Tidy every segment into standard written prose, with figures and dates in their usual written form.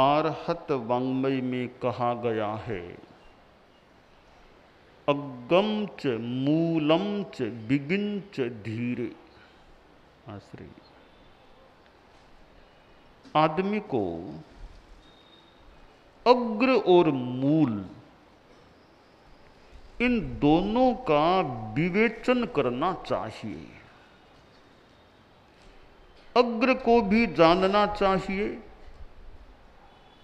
आर्हत वाङ्मय में कहा गया है, अग्गम च मूलम च बिगिन च धीरे। आश्रय आदमी को अग्र और मूल इन दोनों का विवेचन करना चाहिए। अग्र को भी जानना चाहिए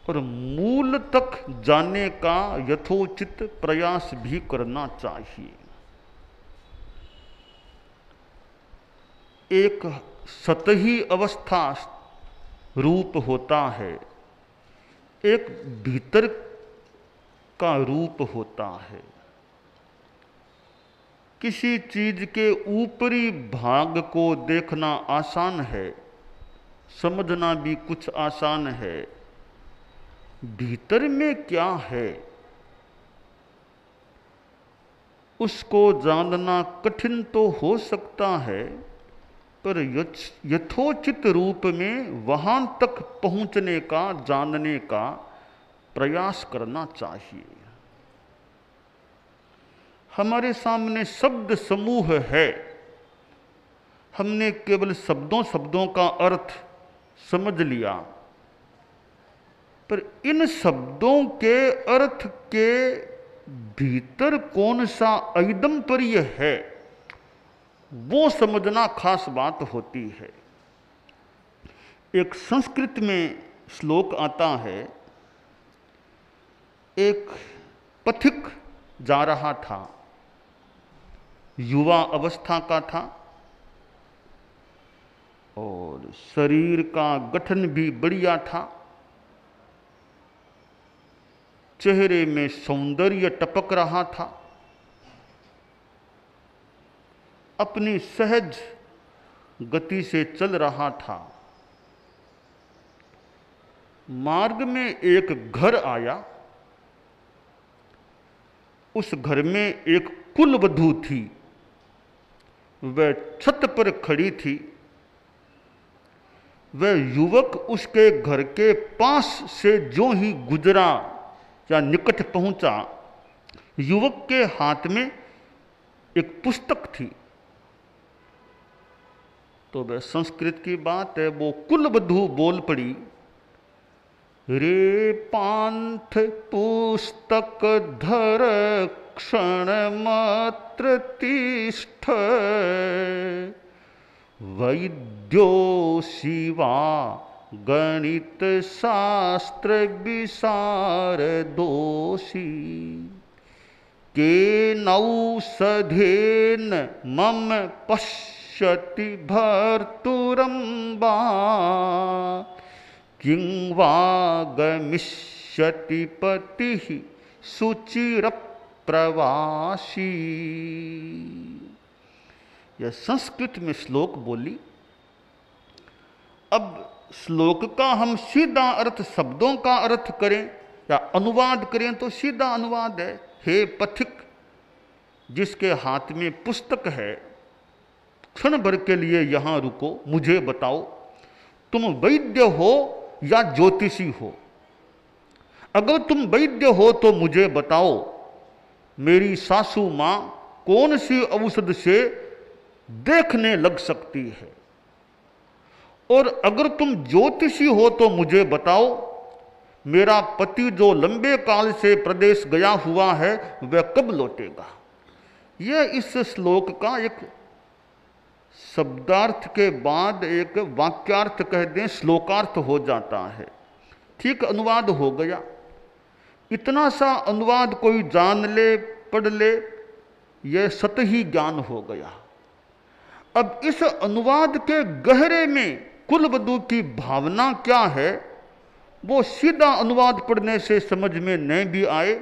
और मूल तक जाने का यथोचित प्रयास भी करना चाहिए। एक सतही अवस्था रूप होता है, एक भीतर का रूप होता है। किसी चीज के ऊपरी भाग को देखना आसान है, समझना भी कुछ आसान है। भीतर में क्या है उसको जानना कठिन तो हो सकता है, पर यथोचित रूप में वहां तक पहुंचने का, जानने का प्रयास करना चाहिए। हमारे सामने शब्द समूह है, हमने केवल शब्दों का अर्थ समझ लिया, पर इन शब्दों के अर्थ के भीतर कौन सा ऐदम्पर्य है वो समझना खास बात होती है। एक संस्कृत में श्लोक आता है, एक पथिक जा रहा था, युवा अवस्था का था और शरीर का गठन भी बढ़िया था, चेहरे में सौंदर्य टपक रहा था, अपनी सहज गति से चल रहा था। मार्ग में एक घर आया, उस घर में एक कुलवधू थी, वह छत पर खड़ी थी। वह युवक उसके घर के पास से जो ही गुजरा या निकट पहुंचा, युवक के हाथ में एक पुस्तक थी। तो वह संस्कृत की बात है, वो कुलवधू बोल पड़ी, रे पांथ पुस्तक धर क्षण मात्र तिष्ठ, वैद्यो शिवा गणित शास्त्र विसार दोषी, के नौषधेन मम पश्यति भर्तुरम्बा, किं वा गमिष्यति पतिः सुचिर प्रवासी। यह संस्कृत में श्लोक बोली। अब श्लोक का हम सीधा अर्थ, शब्दों का अर्थ करें या अनुवाद करें तो सीधा अनुवाद है, हे पथिक जिसके हाथ में पुस्तक है, क्षण भर के लिए यहां रुको, मुझे बताओ तुम वैद्य हो या ज्योतिषी हो। अगर तुम वैद्य हो तो मुझे बताओ मेरी सासू मां कौन सी औषध से देखने लग सकती है, और अगर तुम ज्योतिषी हो तो मुझे बताओ मेरा पति जो लंबे काल से प्रदेश गया हुआ है वह कब लौटेगा। यह इस श्लोक का एक शब्दार्थ के बाद एक वाक्यार्थ कह दें, श्लोकार्थ हो जाता है। ठीक अनुवाद हो गया। इतना सा अनुवाद कोई जान ले, पढ़ ले, यह सतही ज्ञान हो गया। अब इस अनुवाद के गहरे में कुलवधू की भावना क्या है वो सीधा अनुवाद पढ़ने से समझ में नहीं भी आए,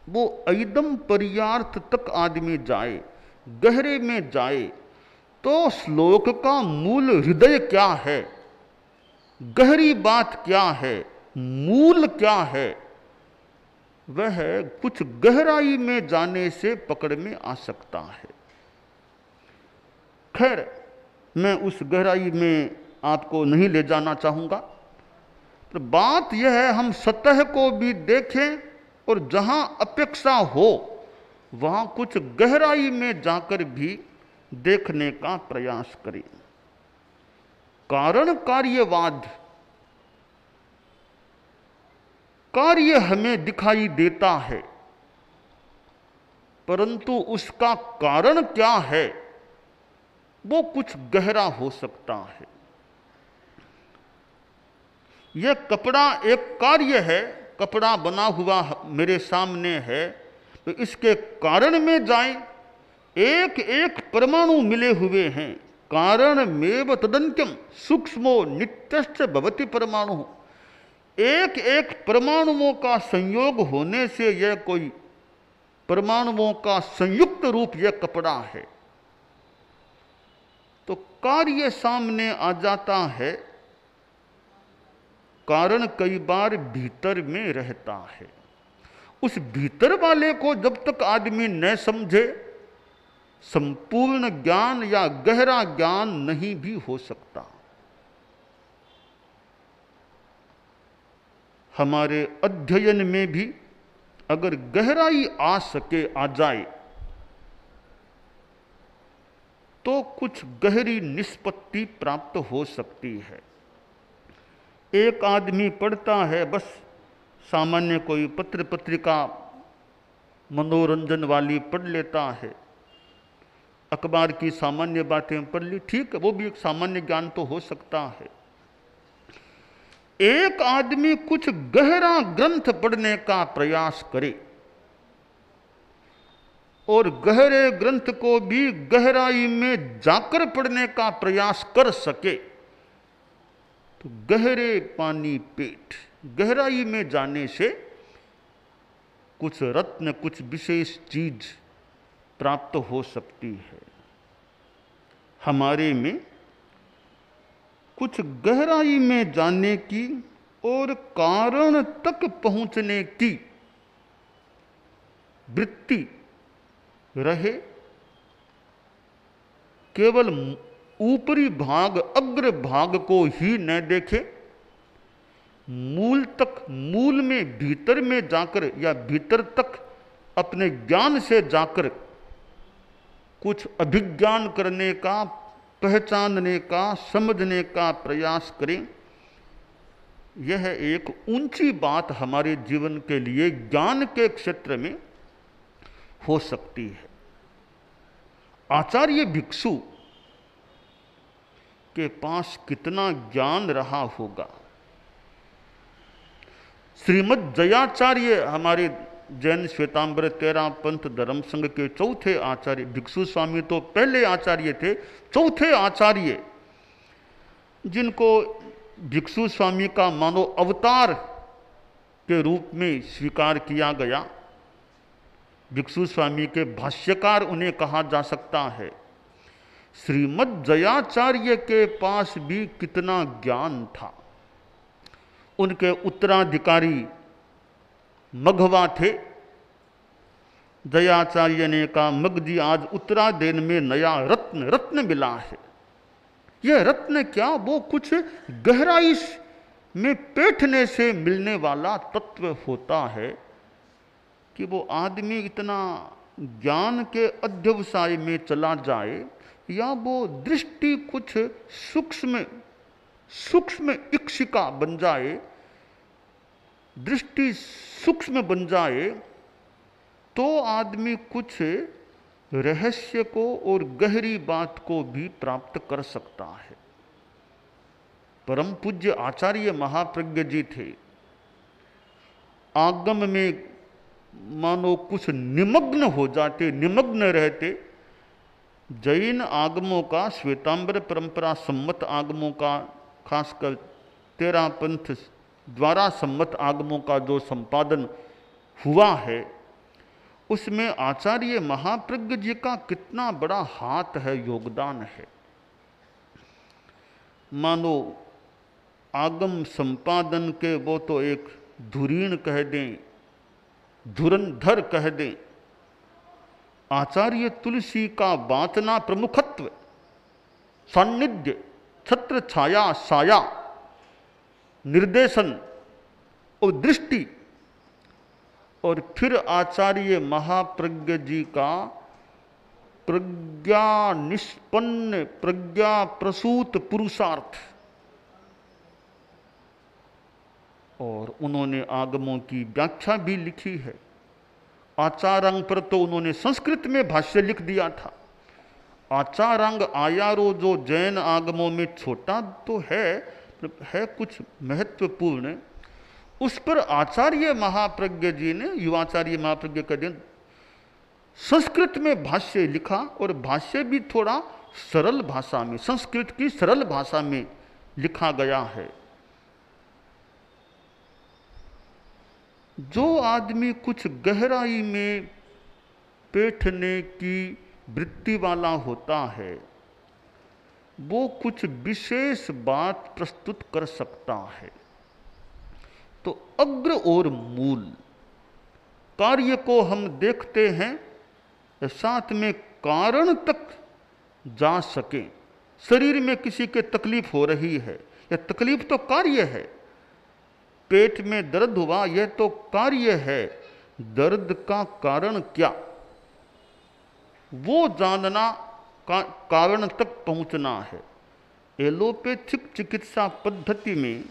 वो एकदम पर्यार्थ तक आदमी जाए, गहरे में जाए तो श्लोक का मूल हृदय क्या है, गहरी बात क्या है, मूल क्या है, वह कुछ गहराई में जाने से पकड़ में आ सकता है। खैर, मैं उस गहराई में आपको नहीं ले जाना चाहूँगा। तो बात यह है हम सतह को भी देखें और जहां अपेक्षा हो वहां कुछ गहराई में जाकर भी देखने का प्रयास करें। कारण कार्यवाद, कार्य हमें दिखाई देता है परंतु उसका कारण क्या है वो कुछ गहरा हो सकता है। यह कपड़ा एक कार्य है, कपड़ा बना हुआ मेरे सामने है, तो इसके कारण में जाएं, एक एक परमाणु मिले हुए हैं। कारण मेव तदन्त्यम सूक्ष्मो नित्यश्च भवति परमाणु। एक एक परमाणुओं का संयोग होने से यह कोई परमाणुओं का संयुक्त रूप यह कपड़ा है। तो कार्य सामने आ जाता है, कारण कई बार भीतर में रहता है। उस भीतर वाले को जब तक आदमी न समझे संपूर्ण ज्ञान या गहरा ज्ञान नहीं भी हो सकता। हमारे अध्ययन में भी अगर गहराई आ सके, आ जाए, तो कुछ गहरी निष्पत्ति प्राप्त हो सकती है। एक आदमी पढ़ता है, बस सामान्य कोई पत्र पत्रिका मनोरंजन वाली पढ़ लेता है, अखबार की सामान्य बातें पढ़ ली, ठीक है, वो भी एक सामान्य ज्ञान तो हो सकता है। एक आदमी कुछ गहरा ग्रंथ पढ़ने का प्रयास करे और गहरे ग्रंथ को भी गहराई में जाकर पढ़ने का प्रयास कर सके, तो गहरे पानी पेट, गहराई में जाने से कुछ रत्न, कुछ विशेष चीज प्राप्त हो सकती है। हमारे में कुछ गहराई में जाने की और कारण तक पहुंचने की वृत्ति रहे, केवल ऊपरी भाग, अग्र भाग को ही न देखे, मूल तक, मूल में भीतर में जाकर या भीतर तक अपने ज्ञान से जाकर कुछ अभिज्ञान करने का, पहचानने का, समझने का प्रयास करें। यह एक ऊंची बात हमारे जीवन के लिए ज्ञान के क्षेत्र में हो सकती है। आचार्य भिक्षु के पास कितना ज्ञान रहा होगा। श्रीमद जयाचार्य हमारे जैन श्वेतांबर तेरा पंथ धर्म संघ के चौथे आचार्य, भिक्षु स्वामी तो पहले आचार्य थे, चौथे आचार्य जिनको भिक्षु स्वामी का मानो अवतार के रूप में स्वीकार किया गया, भिक्षु स्वामी के भाष्यकार उन्हें कहा जा सकता है। श्रीमद जयाचार्य के पास भी कितना ज्ञान था। उनके उत्तराधिकारी मघवा थे। जयाचार्य ने कहा, मगजी आज उत्तरादेन में नया रत्न मिला है। यह रत्न क्या, वो कुछ गहराई में बैठने से मिलने वाला तत्व होता है कि वो आदमी इतना ज्ञान के अध्यवसाय में चला जाए या वो दृष्टि कुछ सूक्ष्म इक्षिका बन जाए, दृष्टि सूक्ष्म बन जाए, तो आदमी कुछ रहस्य को और गहरी बात को भी प्राप्त कर सकता है। परम पूज्य आचार्य महाप्रज्ञ जी थे। आगम में मानो कुछ निमग्न हो जाते, निमग्न रहते। जैन आगमों का, श्वेतांबर परंपरा सम्मत आगमों का, खासकर तेरा पंथ द्वारा सम्मत आगमों का जो संपादन हुआ है, उसमें आचार्य महाप्रज्ञ जी का कितना बड़ा हाथ है, योगदान है। मानो आगम संपादन के वो तो एक धुरीण कह दें, धुरंधर कह दें। आचार्य तुलसी का वाचना प्रमुखत्व, सान्निध्य, छत्र छाया साया, निर्देशन और दृष्टि, और फिर आचार्य महाप्रज्ञ जी का प्रज्ञा निष्पन्न प्रज्ञा प्रसूत पुरुषार्थ, और उन्होंने आगमों की व्याख्या भी लिखी है। आचारांग पर तो उन्होंने संस्कृत में भाष्य लिख दिया था। आचारांग आयारो जो जैन आगमों में छोटा तो है कुछ महत्वपूर्ण, उस पर आचार्य महाप्रज्ञ जी ने, युवाचार्य महाप्रज्ञ का दिन, संस्कृत में भाष्य लिखा, और भाष्य भी थोड़ा सरल भाषा में, संस्कृत की सरल भाषा में लिखा गया है। जो आदमी कुछ गहराई में बैठने की वृत्ति वाला होता है, वो कुछ विशेष बात प्रस्तुत कर सकता है। तो अग्र और मूल कार्य को हम देखते हैं, साथ में कारण तक जा सके। शरीर में किसी के तकलीफ हो रही है, यह तकलीफ तो कार्य है। पेट में दर्द हुआ, यह तो कार्य है। दर्द का कारण क्या, वो जानना कारण तक पहुंचना है। एलोपैथिक चिकित्सा पद्धति में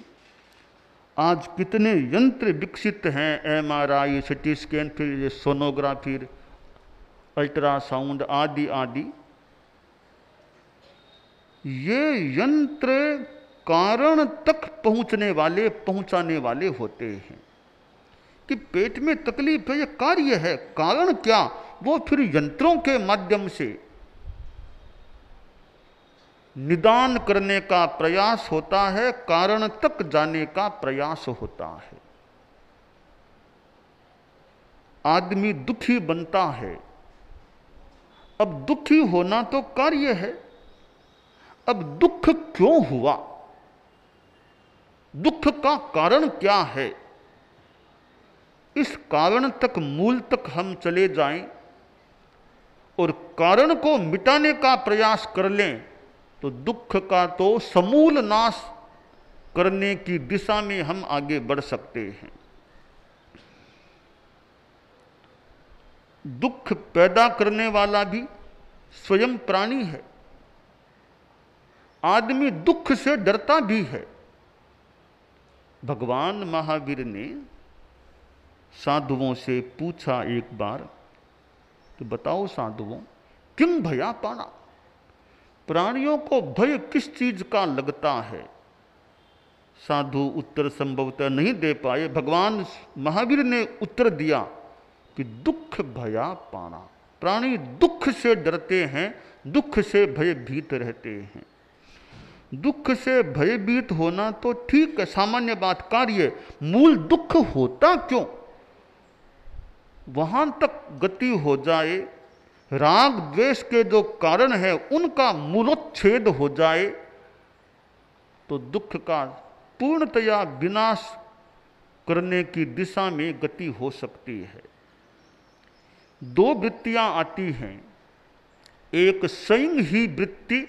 आज कितने यंत्र विकसित हैं, एमआरआई, सिटी स्कैन, फिर सोनोग्राफी, अल्ट्रासाउंड आदि आदि। ये यंत्र कारण तक पहुंचाने वाले होते हैं कि पेट में तकलीफ है, ये कार्य है। कारण क्या, वो फिर यंत्रों के माध्यम से निदान करने का प्रयास होता है, कारण तक जाने का प्रयास होता है। आदमी दुखी बनता है, अब दुखी होना तो कार्य है। अब दुख क्यों हुआ, दुख का कारण क्या है, इस कारण तक, मूल तक हम चले जाएं और कारण को मिटाने का प्रयास कर लें, तो दुख का तो समूल नाश करने की दिशा में हम आगे बढ़ सकते हैं। दुख पैदा करने वाला भी स्वयं प्राणी है। आदमी दुख से डरता भी है। भगवान महावीर ने साधुओं से पूछा एक बार, तो बताओ साधुओं, किम भयापाना, प्राणियों को भय किस चीज का लगता है। साधु उत्तर संभवतः नहीं दे पाए। भगवान महावीर ने उत्तर दिया कि दुख भयापाना, प्राणी दुख से डरते हैं, दुख से भयभीत रहते हैं। दुख से भयभीत होना तो ठीक है, सामान्य बात, कार्य। मूल दुख होता क्यों, वहां तक गति हो जाए, राग द्वेष के जो कारण है उनका मूलोच्छेद हो जाए, तो दुख का पूर्णतया विनाश करने की दिशा में गति हो सकती है। दो वृत्तियां आती हैं, एक संग ही वृत्ति,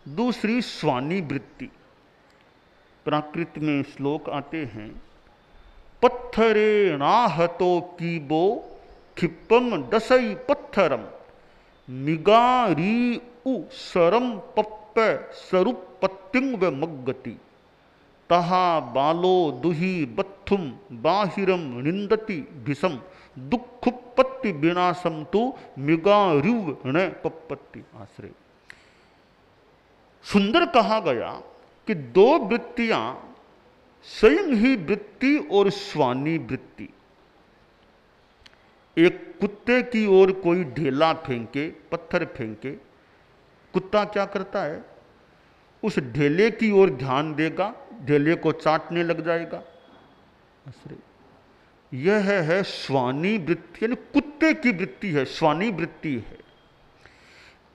दूसरी स्वानी वृत्ति। प्राकृत में श्लोक आते हैं, पत्थरे नाहतो कीबो क्षिपम दसई पत्थरम मिगारी उ सरम पप्प सरुपत्तिंग मग्गति तहा बालो दुही बत्थुम बाहिरम निंदति भिषम दुखुपत्ति विनाशम तो मिगारिव न पप्पत्ति। आश्रय सुंदर कहा गया कि दो वृत्तियां, स्वयं ही वृत्ति और स्वानी वृत्ति। एक कुत्ते की ओर कोई ढेला फेंके, पत्थर फेंके, कुत्ता क्या करता है, उस ढेले की ओर ध्यान देगा, ढेले को चाटने लग जाएगा। यह है स्वानी वृत्ति, यानी कुत्ते की वृत्ति है, स्वानी वृत्ति है।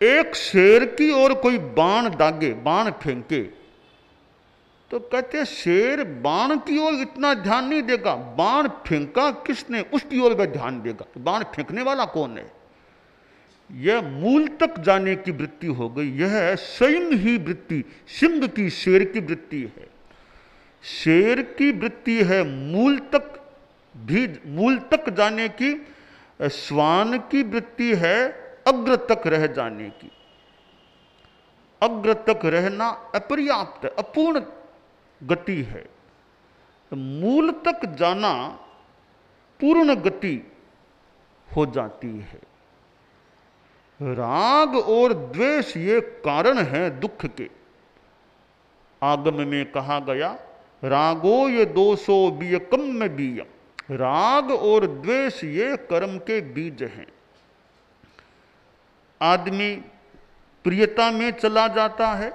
एक शेर की ओर कोई बाण दागे, बाण फेंके, तो कहते हैं शेर बाण की ओर इतना ध्यान नहीं देगा, बाण फेंका किसने उसकी ओर वह ध्यान देगा। तो बाण फेंकने वाला कौन है, यह मूल तक जाने की वृत्ति हो गई। यह है स्वयं ही वृत्ति, सिंह की शेर की वृत्ति है। शेर की वृत्ति है मूल तक जाने की, श्वान की वृत्ति है अग्र तक रह जाने की। अग्र तक रहना अपर्याप्त है, अपूर्ण गति है। मूल तक जाना पूर्ण गति हो जाती है। राग और द्वेष ये कारण है दुख के। आगम में कहा गया, रागो ये दोषो बीयकम में बीयम। राग और द्वेष ये कर्म के बीज हैं। आदमी प्रियता में चला जाता है,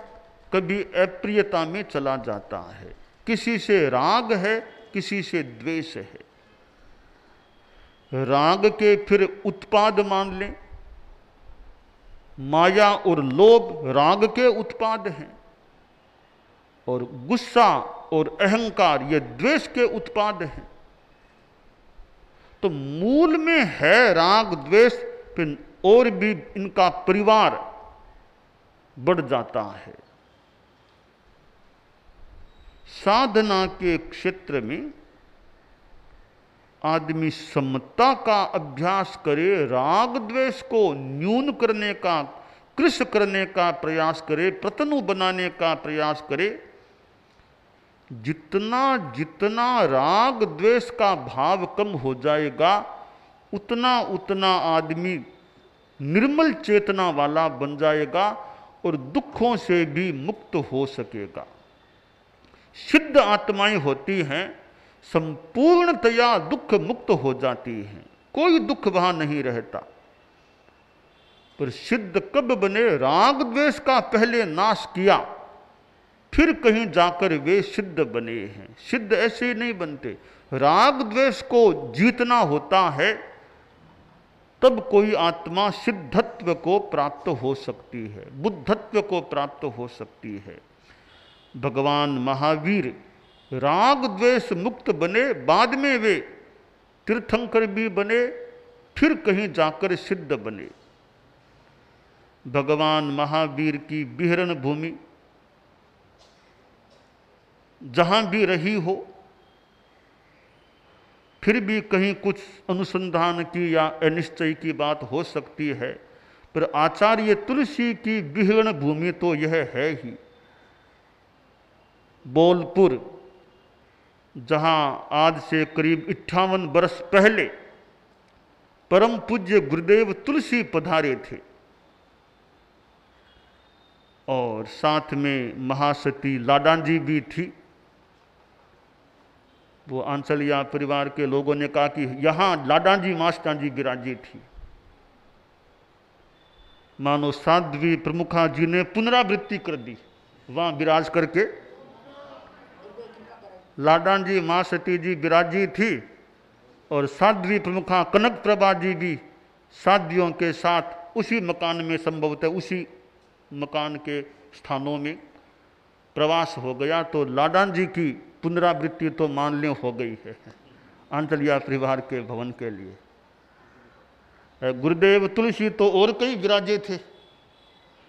कभी अप्रियता में चला जाता है। किसी से राग है, किसी से द्वेष है। राग के फिर उत्पाद मान लें, माया और लोभ राग के उत्पाद हैं, और गुस्सा और अहंकार ये द्वेष के उत्पाद हैं। तो मूल में है राग द्वेष, फिर और भी इनका परिवार बढ़ जाता है। साधना के क्षेत्र में आदमी समता का अभ्यास करे, राग द्वेष को न्यून करने का, कृश करने का प्रयास करे, प्रतनु बनाने का प्रयास करे। जितना जितना राग द्वेष का भाव कम हो जाएगा, उतना उतना आदमी निर्मल चेतना वाला बन जाएगा और दुखों से भी मुक्त हो सकेगा। सिद्ध आत्माएं होती हैं, संपूर्णतया दुख मुक्त हो जाती हैं, कोई दुख वहां नहीं रहता। पर सिद्ध कब बने? राग द्वेष का पहले नाश किया, फिर कहीं जाकर वे सिद्ध बने हैं। सिद्ध ऐसे ही नहीं बनते, राग द्वेष को जीतना होता है, तब कोई आत्मा सिद्धत्व को प्राप्त हो सकती है, बुद्धत्व को प्राप्त हो सकती है। भगवान महावीर राग द्वेष मुक्त बने, बाद में वे तीर्थंकर भी बने, फिर कहीं जाकर सिद्ध बने। भगवान महावीर की विहरण भूमि जहां भी रही हो, फिर भी कहीं कुछ अनुसंधान की या अनिश्चय की बात हो सकती है, पर आचार्य तुलसी की विहरण भूमि तो यह है ही। बोलपुर, जहां आज से करीब 58 वर्ष पहले परम पूज्य गुरुदेव तुलसी पधारे थे, और साथ में महासती लाडांजी भी थी। वो आंचलिया परिवार के लोगों ने कहा कि यहां लाडांजी मास्टांजी विराजी थी। मानो साध्वी प्रमुखा जी ने पुनरावृत्ति कर दी, वहां विराज करके लाडांजी मां सती जी विराजी थी, और साध्वी प्रमुखा कनक प्रभा जी भी साध्वियों के साथ उसी मकान में, संभवतः उसी मकान के स्थानों में प्रवास हो गया। तो लाडांजी की पुनरावृत्ति तो मान लो हो गई है आंचलिया परिवार के भवन के लिए। गुरुदेव तुलसी तो और कई विराजे थे,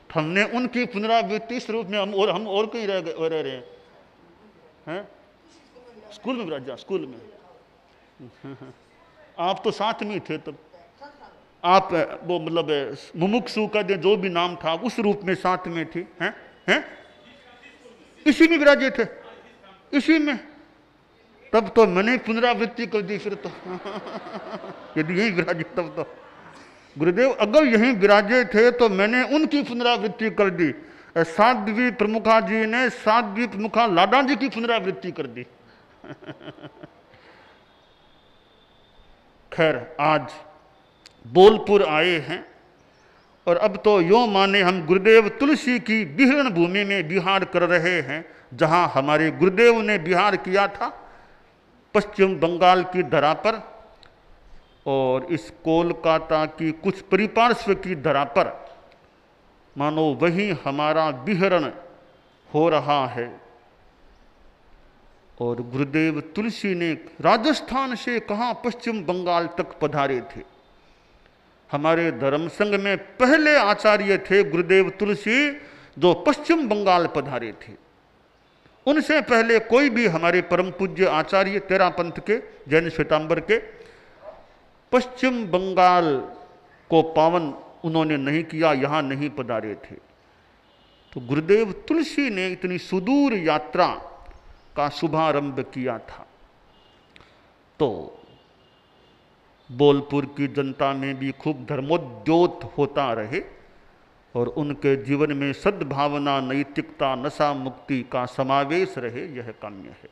हमने उनकी पुनरावृत्ति इस रूप में हम और कहीं रह रहे हैं। स्कूल में विराजा, स्कूल में आप तो साथ में ही थे तब। आप वो मतलब मुमुक्षु का जो भी नाम था उस रूप में साथ में थी, हैं? इसी में विराजे थे, इसी में। तब तो मैंने पुनरावृत्ति कर दी फिर तो यदि यही विराजे तब तो। गुरुदेव अगर यहीं विराजे थे तो मैंने उनकी पुनरावृत्ति कर दी। साध्वी प्रमुखा जी ने साध्वी प्रमुखा लाडा जी की पुनरावृत्ति कर दी खैर आज बोलपुर आए हैं, और अब तो यो माने हम गुरुदेव तुलसी की विहरण भूमि में विहार कर रहे हैं, जहां हमारे गुरुदेव ने विहार किया था, पश्चिम बंगाल की धरा पर और इस कोलकाता की कुछ परिपार्श्व की धरा पर। मानो वहीं हमारा विहरण हो रहा है। और गुरुदेव तुलसी ने राजस्थान से कहाँ पश्चिम बंगाल तक पधारे थे। हमारे धर्म संघ में पहले आचार्य थे गुरुदेव तुलसी, जो पश्चिम बंगाल पधारे थे। उनसे पहले कोई भी हमारे परम पूज्य आचार्य तेरा पंथ के जैन श्वेतांबर के पश्चिम बंगाल को पावन उन्होंने नहीं किया, यहाँ नहीं पधारे थे। तो गुरुदेव तुलसी ने इतनी सुदूर यात्रा का शुभारंभ किया था। तो बोलपुर की जनता में भी खूब धर्मोद्योत होता रहे और उनके जीवन में सद्भावना, नैतिकता, नशा मुक्ति का समावेश रहे, यह काम्य है।